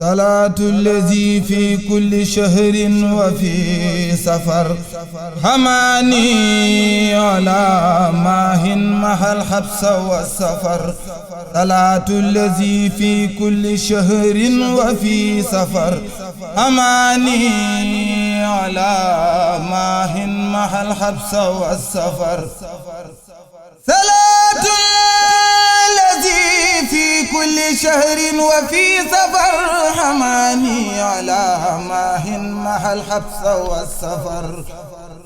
صلاة الذي في كل شهر وفي سفر حماني على ماهٍ محى الحبس والسفر صلاة الذي في كل شهر وفي سفر حماني على ماهٍ محى الحبس والسفر صلاة الذي في كل شهر وفي سفر حماني على ماهٍ محى الحبس والسفر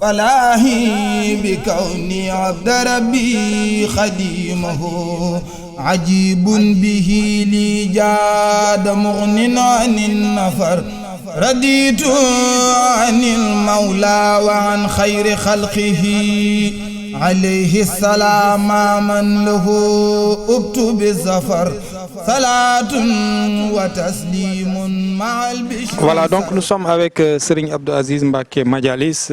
فلاهي بكوني عبد ربي خديمه عجيب به لي جاد مغن عن النفر رديت عن المولى وعن خير خلقه عليه السلام من له أبت بالظفر صلاة وتسليم مع البشر. Voilà, donc nous sommes avec Serigne Abdou Aziz Mbacké Madialis.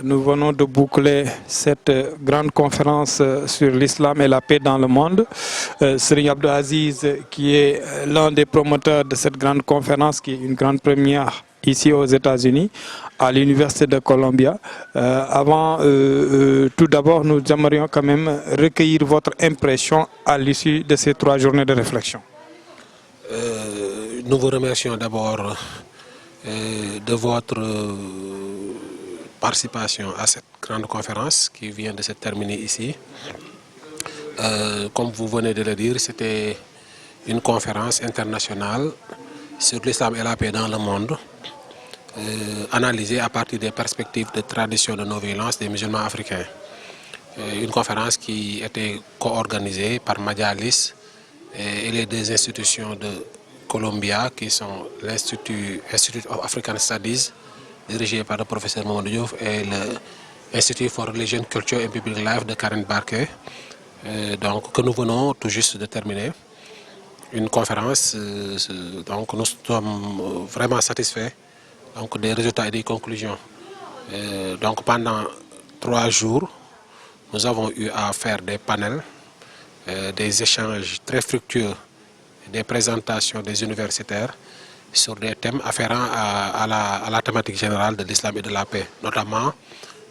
Nous venons de boucler cette grande conférence sur l'islam et la paix dans le monde. Serigne Abdou Aziz, qui est l'un des promoteurs de cette grande conférence, qui est une grande première ici aux États-Unis, à l'Université de Columbia. Tout d'abord, nous aimerions quand même recueillir votre impression à l'issue de ces 3 journées de réflexion. Nous vous remercions d'abord de votre participation à cette grande conférence qui vient de se terminer ici. Comme vous venez de le dire, c'était une conférence internationale sur l'islam et la paix dans le monde. Analysée à partir des perspectives de tradition de non-violence des musulmans africains. Une conférence qui était co-organisée par Madialis et les 2 institutions de Columbia, qui sont l'Institut of African Studies, dirigé par le professeur Mamadou Diouf, et l'Institut for Religion, Culture and Public Life de Karen Barker, donc, que nous venons tout juste de terminer. Une conférence, donc nous sommes vraiment satisfaits donc des résultats et des conclusions. Donc pendant 3 jours, nous avons eu à faire des panels, des échanges très fructueux, des présentations des universitaires sur des thèmes afférents à la thématique générale de l'islam et de la paix, notamment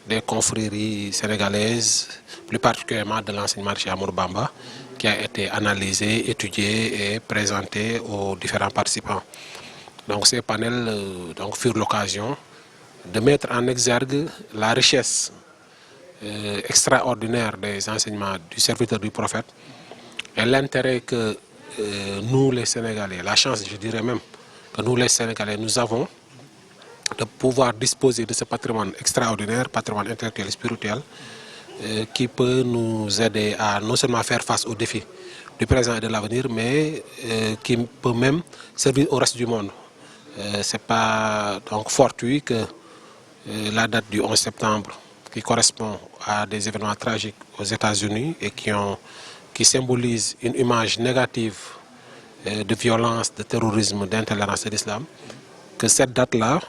des confréries sénégalaises, plus particulièrement de l'enseignement de Cheikh Ahmadou Bamba, qui a été analysé, étudié et présenté aux différents participants. Donc ces panels furent l'occasion de mettre en exergue la richesse extraordinaire des enseignements du serviteur du prophète et l'intérêt que nous les Sénégalais, la chance je dirais même que nous les Sénégalais nous avons de pouvoir disposer de ce patrimoine extraordinaire, patrimoine intellectuel et spirituel qui peut nous aider à non seulement faire face aux défis du présent et de l'avenir, mais qui peut même servir au reste du monde. C'est pas donc fortuit que la date du 11 septembre, qui correspond à des événements tragiques aux États-Unis et qui symbolise une image négative de violence, de terrorisme, d'intolérance et d'islam, que cette date-là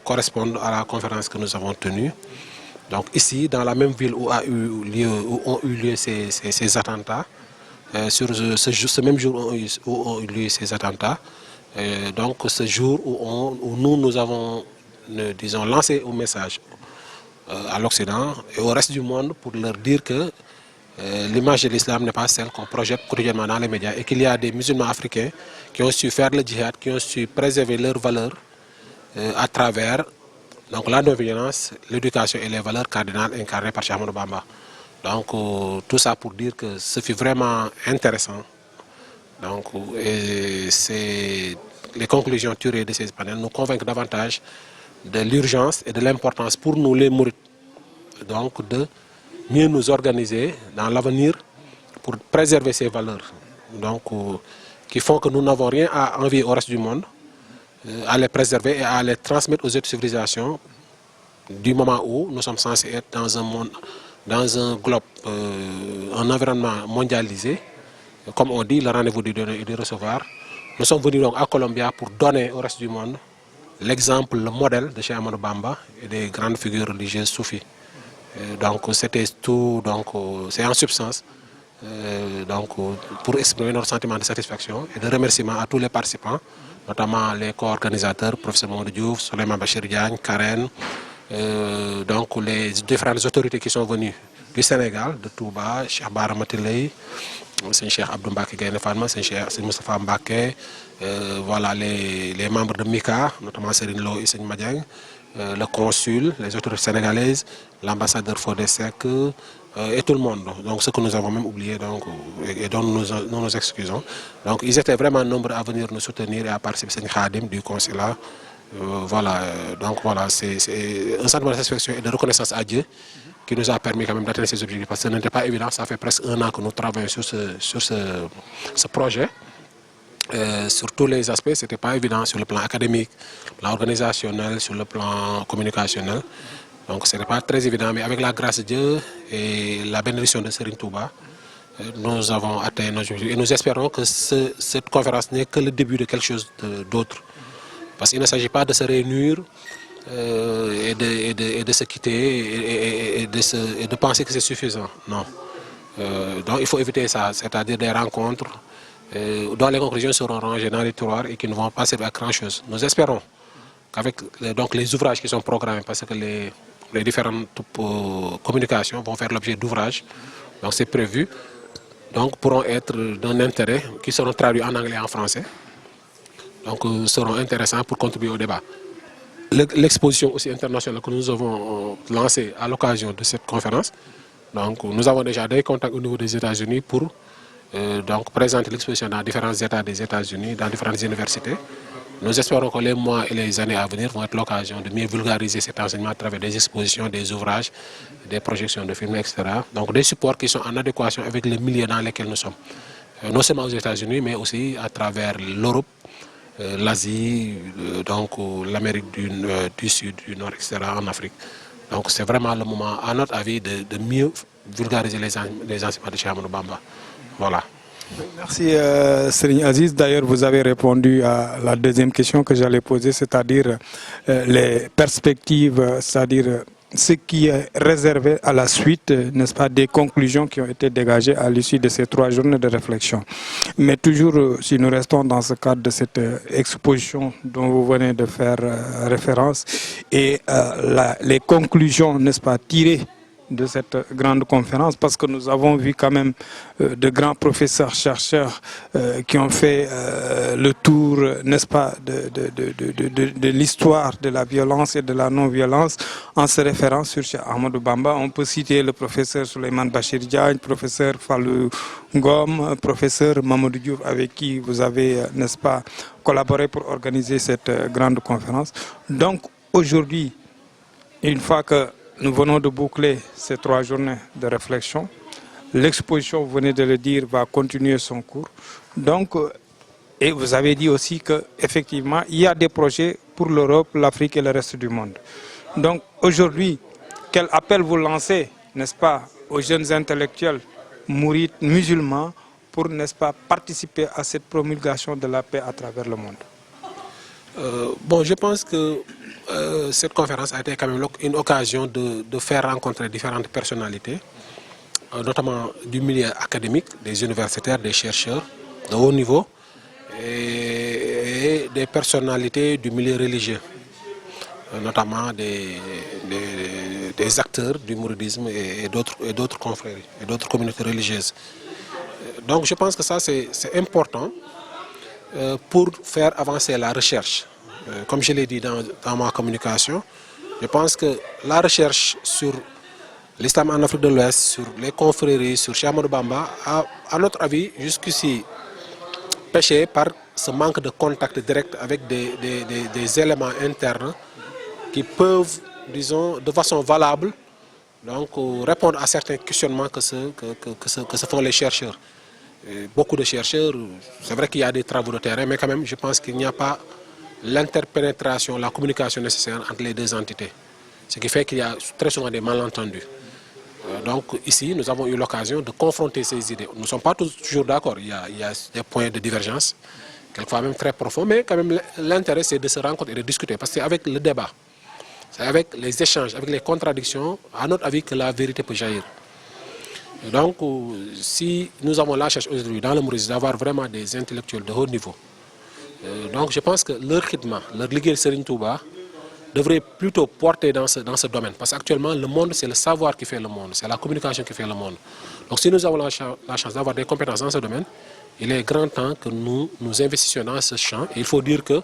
corresponde à la conférence que nous avons tenue. Donc ici, dans la même ville où ont eu lieu ces attentats, sur ce même jour où ont eu lieu ces attentats, donc ce jour où nous avons, disons, lancé un message à l'Occident et au reste du monde pour leur dire que l'image de l'islam n'est pas celle qu'on projette quotidiennement dans les médias et qu'il y a des musulmans africains qui ont su faire le djihad, qui ont su préserver leurs valeurs à travers donc, la non-violence, l'éducation et les valeurs cardinales incarnées par Cheikh Ahmadou Bamba. Donc tout ça pour dire que ce fut vraiment intéressant. Donc, les conclusions tirées de ces panels nous convainquent davantage de l'urgence et de l'importance pour nous les mourides donc de mieux nous organiser dans l'avenir pour préserver ces valeurs donc qui font que nous n'avons rien à envier au reste du monde, à les préserver et à les transmettre aux autres civilisations du moment où nous sommes censés être dans un monde, dans un globe, un environnement mondialisé. Comme on dit, le rendez-vous du donner et du recevoir. Nous sommes venus donc à Columbia pour donner au reste du monde l'exemple, le modèle de Cheikh Ahmadou Bamba et des grandes figures religieuses soufis. Donc c'était tout, donc c'est en substance donc pour exprimer notre sentiment de satisfaction et de remerciement à tous les participants notamment les co-organisateurs, professeur Mamadou Diouf, Souleymane Bachir Diagne, Karen, donc les différentes autorités qui sont venues du Sénégal, de Touba, Cheikh Bara Matiley, c'est Cheikh Abdou Mbacké Gaïndé Fatma, c'est Cheikh Moustapha Mbacké, voilà les membres de MICA, notamment Serine Lo et Seigne Madiang, le consul, les autorités sénégalaises, l'ambassadeur Fodé Seck et tout le monde. Donc ce que nous avons même oublié donc, et dont nous nous excusons. Donc ils étaient vraiment nombreux à venir nous soutenir et à participer Seigne Khadim du consulat. Voilà, donc voilà, c'est un sentiment de satisfaction et de reconnaissance à Dieu qui nous a permis quand même d'atteindre ces objectifs parce que ce n'était pas évident, ça fait presque 1 an que nous travaillons sur ce projet. Sur tous les aspects, ce n'était pas évident sur le plan académique, le plan organisationnel, sur le plan communicationnel. Donc ce n'était pas très évident, mais avec la grâce de Dieu et la bénédiction de Serigne Touba, nous avons atteint nos objectifs. Et nous espérons que cette conférence n'est que le début de quelque chose d'autre. Parce qu'il ne s'agit pas de se réunir et de se quitter et de penser que c'est suffisant. Non. Donc il faut éviter ça, c'est-à-dire des rencontres dont les conclusions seront rangées dans les tiroirs et qui ne vont pas servir à grand-chose. Nous espérons qu'avec les ouvrages qui sont programmés, parce que les différentes communications vont faire l'objet d'ouvrages, donc c'est prévu, donc pourront être d'un intérêt, qui seront traduits en anglais et en français, donc seront intéressants pour contribuer au débat. L'exposition aussi internationale que nous avons lancée à l'occasion de cette conférence, donc nous avons déjà des contacts au niveau des États-Unis pour donc présenter l'exposition dans différents États des États-Unis, dans différentes universités. Nous espérons que les mois et les années à venir vont être l'occasion de mieux vulgariser cet enseignement à travers des expositions, des ouvrages, des projections de films, etc. Donc des supports qui sont en adéquation avec les milieux dans lesquels nous sommes. Non seulement aux États-Unis, mais aussi à travers l'Europe, l'Asie, donc l'Amérique du Sud, du Nord, etc. en Afrique. Donc c'est vraiment le moment, à notre avis, de mieux vulgariser les enseignements de Cheikh Ahmadou Bamba. Voilà. Merci Serigne Aziz. D'ailleurs, vous avez répondu à la deuxième question que j'allais poser, c'est-à-dire les perspectives, c'est-à-dire ce qui est réservé à la suite, n'est-ce pas, des conclusions qui ont été dégagées à l'issue de ces 3 journées de réflexion. Mais toujours, si nous restons dans ce cadre de cette exposition dont vous venez de faire référence et les conclusions, n'est-ce pas, tirées de cette grande conférence, parce que nous avons vu quand même de grands professeurs, chercheurs qui ont fait le tour, n'est-ce pas, de l'histoire de la violence et de la non-violence en se référant sur Cheikh Ahmadou Bamba. On peut citer le professeur Souleymane Bachir Diagne, professeur Fallou Ngom, professeur Mamadou Diouf, avec qui vous avez, n'est-ce pas, collaboré pour organiser cette grande conférence. Donc aujourd'hui, une fois que nous venons de boucler ces 3 journées de réflexion, l'exposition, vous venez de le dire, va continuer son cours. Donc, et vous avez dit aussi qu'effectivement, il y a des projets pour l'Europe, l'Afrique et le reste du monde. Donc aujourd'hui, quel appel vous lancez, n'est-ce pas, aux jeunes intellectuels mourides musulmans pour, n'est-ce pas, participer à cette promulgation de la paix à travers le monde? Bon, je pense que cette conférence a été quand même une occasion de faire rencontrer différentes personnalités, notamment du milieu académique, des universitaires, des chercheurs de haut niveau et des personnalités du milieu religieux, notamment des acteurs du mouridisme et d'autres confrères et d'autres communautés religieuses. Donc je pense que ça c'est important pour faire avancer la recherche. Comme je l'ai dit dans ma communication, je pense que la recherche sur l'islam en Afrique de l'Ouest, sur les confréries, sur Cheikh Ahmadou Bamba, a, à notre avis, jusqu'ici péché par ce manque de contact direct avec des éléments internes qui peuvent, disons, de façon valable, donc, répondre à certains questionnements que se font les chercheurs. Et beaucoup de chercheurs, c'est vrai qu'il y a des travaux de terrain, mais quand même, je pense qu'il n'y a pas l'interpénétration, la communication nécessaire entre les 2 entités. Ce qui fait qu'il y a très souvent des malentendus. Donc ici, nous avons eu l'occasion de confronter ces idées. Nous ne sommes pas toujours d'accord, il y a des points de divergence, quelquefois même très profonds, mais quand même l'intérêt c'est de se rencontrer et de discuter, parce que c'est avec le débat, c'est avec les échanges, avec les contradictions, à notre avis, que la vérité peut jaillir. Donc si nous avons la chance aujourd'hui dans le mouridisme d'avoir vraiment des intellectuels de haut niveau, Donc je pense que leur khidma, leur ligue Serigne Touba devrait plutôt porter dans ce domaine. Parce qu'actuellement, le monde, c'est le savoir qui fait le monde, c'est la communication qui fait le monde. Donc si nous avons la chance d'avoir des compétences dans ce domaine, il est grand temps que nous nous investissions dans ce champ. Et il faut dire que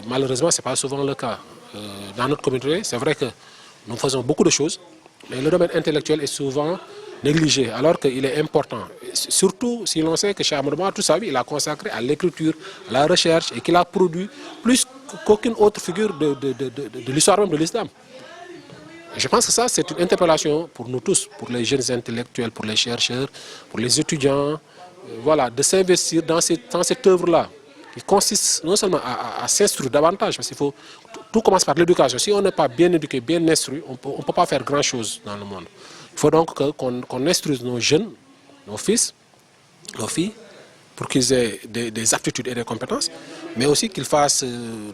malheureusement, ce n'est pas souvent le cas. Dans notre communauté, c'est vrai que nous faisons beaucoup de choses, mais le domaine intellectuel est souvent négligé, alors qu'il est important. Surtout si l'on sait que Cheikh Ahmadou Bamba, toute sa vie, il a consacré à l'écriture, à la recherche, et qu'il a produit plus qu'aucune autre figure de l'histoire même de l'islam. Je pense que ça, c'est une interpellation pour nous tous, pour les jeunes intellectuels, pour les chercheurs, pour les étudiants, voilà, de s'investir dans cette œuvre-là, qui consiste non seulement à s'instruire davantage, parce qu'il faut, tout commence par l'éducation. Si on n'est pas bien éduqué, bien instruit, on ne peut pas faire grand-chose dans le monde. Il faut donc qu'on instruise nos jeunes, nos fils, nos filles, pour qu'ils aient des aptitudes et des compétences, mais aussi qu'ils fassent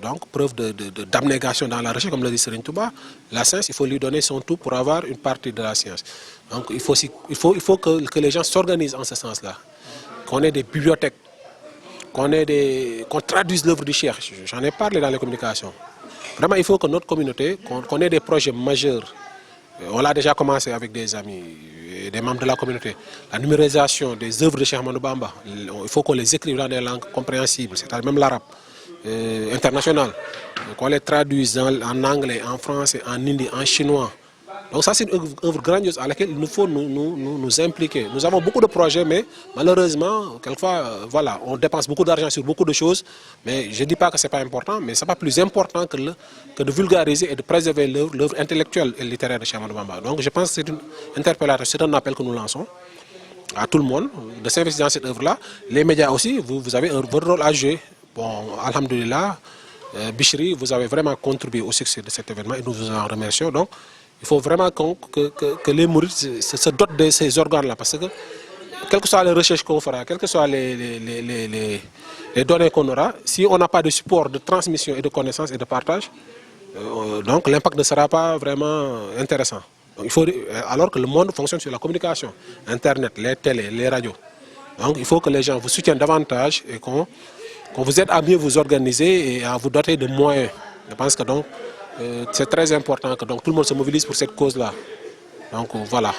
donc preuve d'abnégation dans la recherche, comme le dit Serigne Touba. La science, il faut lui donner son tout pour avoir une partie de la science. Donc il faut que les gens s'organisent en ce sens-là, qu'on ait des bibliothèques, qu'on traduise l'œuvre du Cheikh. J'en ai parlé dans les communications. Vraiment, il faut que notre communauté, qu'on ait des projets majeurs. On l'a déjà commencé avec des amis et des membres de la communauté. La numérisation des œuvres de Cheikh Ahmadou Bamba, il faut qu'on les écrive dans des langues compréhensibles, c'est-à-dire même l'arabe international, qu'on les traduise en anglais, en français, en hindi, en chinois. Donc ça, c'est une œuvre grandiose à laquelle il nous faut nous impliquer. Nous avons beaucoup de projets, mais malheureusement, quelquefois, voilà, on dépense beaucoup d'argent sur beaucoup de choses. Mais je ne dis pas que ce n'est pas important, mais ce n'est pas plus important que de vulgariser et de préserver l'œuvre intellectuelle et littéraire de Cheikh Ahmadou Bamba. Donc je pense que c'est une interpellation, c'est un appel que nous lançons à tout le monde de s'investir dans cette œuvre-là. Les médias aussi, vous avez votre rôle à jouer. Bon, alhamdoulilah, Bichri, vous avez vraiment contribué au succès de cet événement et nous vous en remercions. Donc, il faut vraiment que les mourides se dotent de ces organes-là, parce que quelles que soient les recherches qu'on fera, quelles que soient les données qu'on aura, si on n'a pas de support de transmission et de connaissance et de partage, donc l'impact ne sera pas vraiment intéressant. Donc, alors que le monde fonctionne sur la communication, Internet, les télés, les radios. Donc il faut que les gens vous soutiennent davantage et qu'on vous aide à mieux vous organiser et à vous doter de moyens. Je pense que donc c'est très important que donc, tout le monde se mobilise pour cette cause-là. Donc voilà.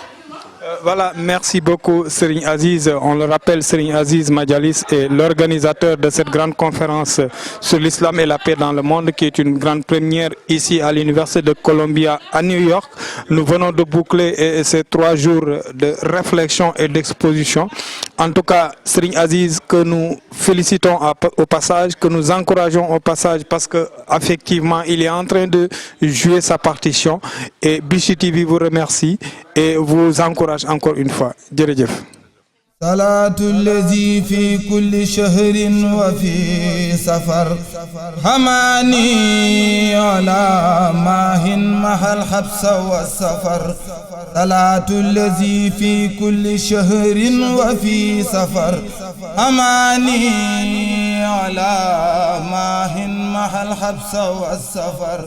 Voilà, merci beaucoup Serigne Aziz. On le rappelle, Serigne Aziz Madjalis est l'organisateur de cette grande conférence sur l'islam et la paix dans le monde, qui est une grande première ici à l'Université de Columbia à New York. Nous venons de boucler ces 3 jours de réflexion et d'exposition. En tout cas, Serigne Aziz, que nous félicitons au passage, que nous encourageons au passage, parce qu'effectivement, il est en train de jouer sa partition. Et Bichri TV vous remercie et vous encourage encore une fois. Jërëjëf. Salatu allazi fi kulli shahrin wa fi safar hamani ala mahin mahal habsa wa safar. Salatu allazi fi kulli shahrin wa fi safar hamani ala mahin mahal habsa wa safar.